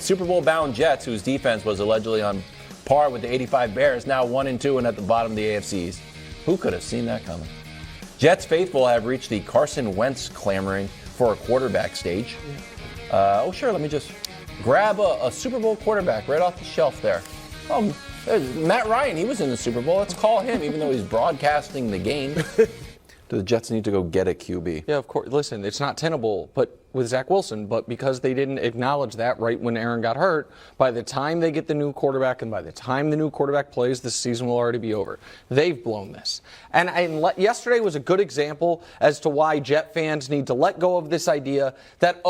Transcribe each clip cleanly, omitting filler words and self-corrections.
Super Bowl-bound Jets, whose defense was allegedly on par with the 85 Bears, now 1-2 and at the bottom of the AFCs. Who could have seen that coming? Jets faithful have reached the Carson Wentz clamoring for a quarterback stage. Sure, let me just grab a Super Bowl quarterback right off the shelf there. Oh, Matt Ryan, he was in the Super Bowl. Let's call him, even though he's broadcasting the game. Do the Jets need to go get a QB? Yeah, of course. Listen, it's not tenable with Zach Wilson, but because they didn't acknowledge that right when Aaron got hurt, by the time they get the new quarterback and by the time the new quarterback plays, the season will already be over. They've blown this. And yesterday was a good example as to why Jet fans need to let go of this idea that,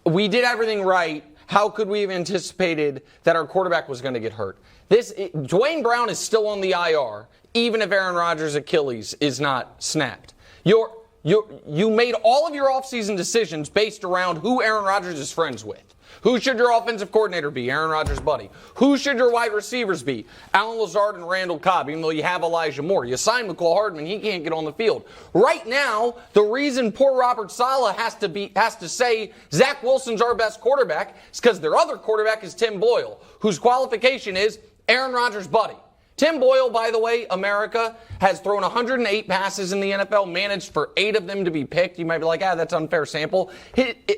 we did everything right. How could we have anticipated that our quarterback was going to get hurt? Dwayne Brown is still on the IR, even if Aaron Rodgers' Achilles is not snapped. You made all of your offseason decisions based around who Aaron Rodgers is friends with. Who should your offensive coordinator be? Aaron Rodgers' buddy. Who should your wide receivers be? Allen Lazard and Randall Cobb, even though you have Elijah Moore. You signed McCall Hardman. He can't get on the field. Right now, the reason poor Robert Saleh has to say Zach Wilson's our best quarterback is because their other quarterback is Tim Boyle, whose qualification is Aaron Rodgers' buddy. Tim Boyle, by the way, America, has thrown 108 passes in the NFL, managed for 8 of them to be picked. You might be like, that's unfair sample.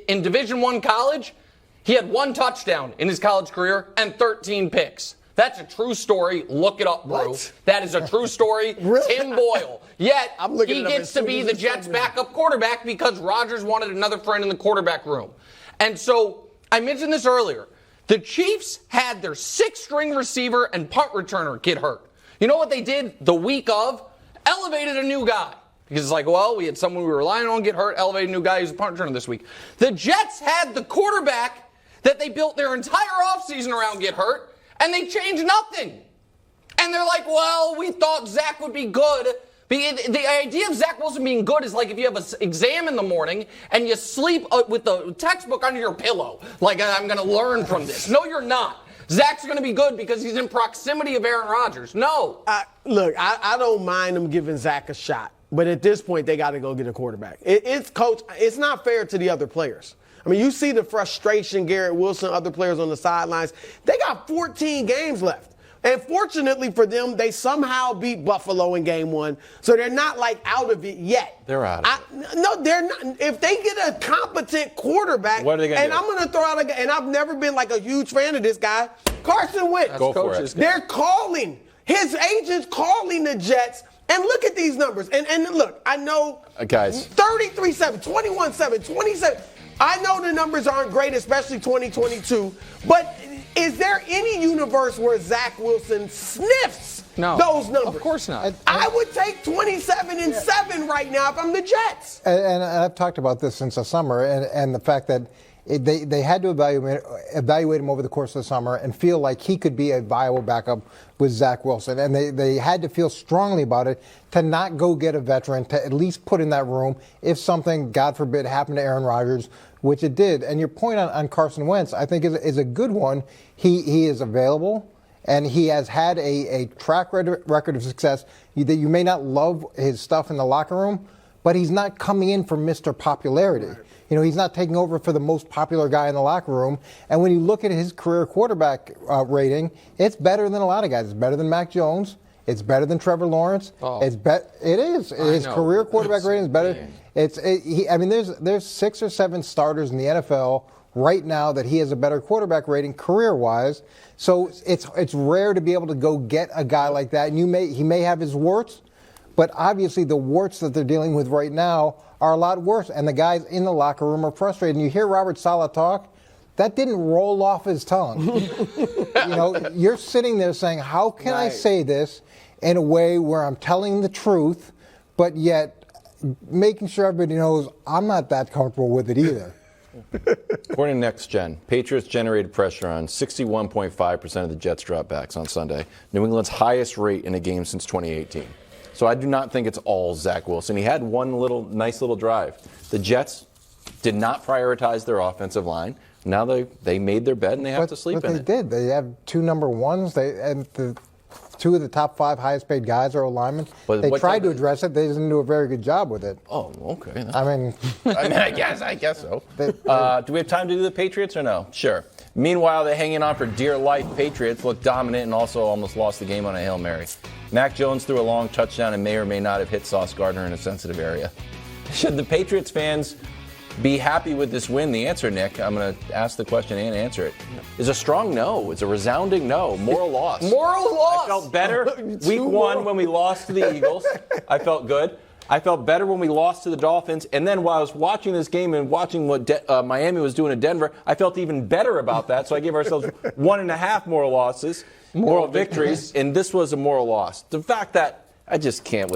In Division I college, he had 1 touchdown in his college career and 13 picks. That's a true story. Look it up, bro. What? That is a true story. Really? Tim Boyle. Yet, he gets to be the Jets' something. backup quarterback because Rodgers wanted another friend in the quarterback room. And so, I mentioned this earlier. The Chiefs had their 6th-string receiver and punt returner get hurt. You know what they did the week of? Elevated a new guy. Because it's like, we had someone we were relying on get hurt, elevated a new guy who's a punt returner this week. The Jets had the quarterback that they built their entire offseason around get hurt, and they changed nothing. And they're like, we thought Zach would be good. The idea of Zach Wilson being good is like if you have an exam in the morning and you sleep with the textbook under your pillow. Like, I'm going to learn from this. No, you're not. Zach's going to be good because he's in proximity of Aaron Rodgers. No. Look, I don't mind them giving Zach a shot. But at this point, they got to go get a quarterback. It's not fair to the other players. I mean, you see the frustration, Garrett Wilson, other players on the sidelines. They got 14 games left. And fortunately for them, they somehow beat Buffalo in game 1. So they're not like out of it yet. They're out of it. No, they're not. If they get a competent quarterback, what are they going to do? I'm going to throw out a guy, and I've never been like a huge fan of this guy, Carson Wentz. Go for it. They're calling. His agent's calling the Jets. And look at these numbers. And look, I know guys, 33-7, 21-7, 27. I know the numbers aren't great, especially 2022. But is there any universe where Zach Wilson sniffs those numbers? Of course not. I would take 27-7 right now if I'm the Jets. And I've talked about this since the summer, and the fact that they had to evaluate him over the course of the summer and feel like he could be a viable backup with Zach Wilson. And they had to feel strongly about it to not go get a veteran, to at least put in that room if something, God forbid, happened to Aaron Rodgers, which it did. And your point on Carson Wentz, I think, is a good one. He is available, and he has had a track record of success. You may not love his stuff in the locker room, but he's not coming in for Mr. Popularity. Right. He's not taking over for the most popular guy in the locker room. And when you look at his career quarterback rating, it's better than a lot of guys. It's better than Mac Jones. It's better than Trevor Lawrence. Oh. It is. His career quarterback rating is better. There's 6 or 7 starters in the NFL right now that he has a better quarterback rating career-wise. So it's rare to be able to go get a guy like that. And he may have his warts, but obviously the warts that they're dealing with right now are a lot worse, and the guys in the locker room are frustrated. And you hear Robert Saleh talk, that didn't roll off his tongue. You're sitting there saying, how can I say this in a way where I'm telling the truth, but yet making sure everybody knows I'm not that comfortable with it either. According to Next Gen, Patriots generated pressure on 61.5% of the Jets dropbacks on Sunday, New England's highest rate in a game since 2018. So I do not think it's all Zach Wilson. He had one nice little drive. The Jets did not prioritize their offensive line. Now they made their bed and they have to sleep in it. But they did. They have 2 number ones. And the 2 of the top 5 highest paid guys are linemen. They tried to address it. They didn't do a very good job with it. Oh, okay. I mean, I guess so. Do we have time to do the Patriots or no? Sure. Meanwhile, the hanging on for dear life Patriots looked dominant and also almost lost the game on a Hail Mary. Mac Jones threw a long touchdown and may or may not have hit Sauce Gardner in a sensitive area. Should the Patriots fans be happy with this win? The answer, Nick, I'm going to ask the question and answer it, is a strong no. It's a resounding no. Moral loss. Moral loss. I felt better week one when we lost to the Eagles. I felt good. I felt better when we lost to the Dolphins. And then while I was watching this game and watching what Miami was doing in Denver, I felt even better about that. So I gave ourselves 1.5 moral victories, and this was a moral loss. The fact that I just can't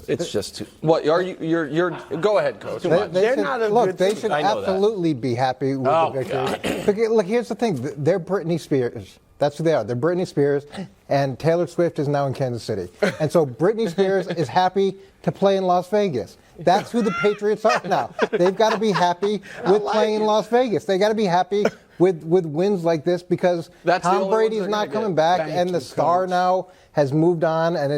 it's just too. What are you're go ahead, Coach. They're not a good they team. should I know absolutely be happy with the victory. Look, here's the thing. They're Britney Spears. That's who they are. They're Britney Spears, and Taylor Swift is now in Kansas City. And so Britney Spears is happy to play in Las Vegas. That's who the Patriots are now. They've got to be happy with playing in Las Vegas. They got to be happy with wins like this because Tom Brady's not coming back, and the star now has moved on and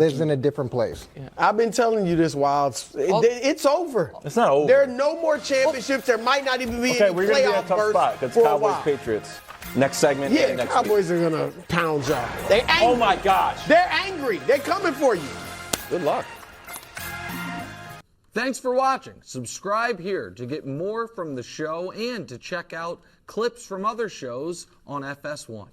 lives in a different place. Yeah. I've been telling you this while it's over. It's not over. There are no more championships. There might not even be any Okay, we're going to be in a playoff tough berths spot. That's for a Cowboys while. Patriots. Next segment. Yeah, next Cowboys week. are going to pound y'all. They angry. Oh my gosh. They're angry. They're coming for you. Good luck. Thanks for watching. Subscribe here to get more from the show and to check out clips from other shows on FS1.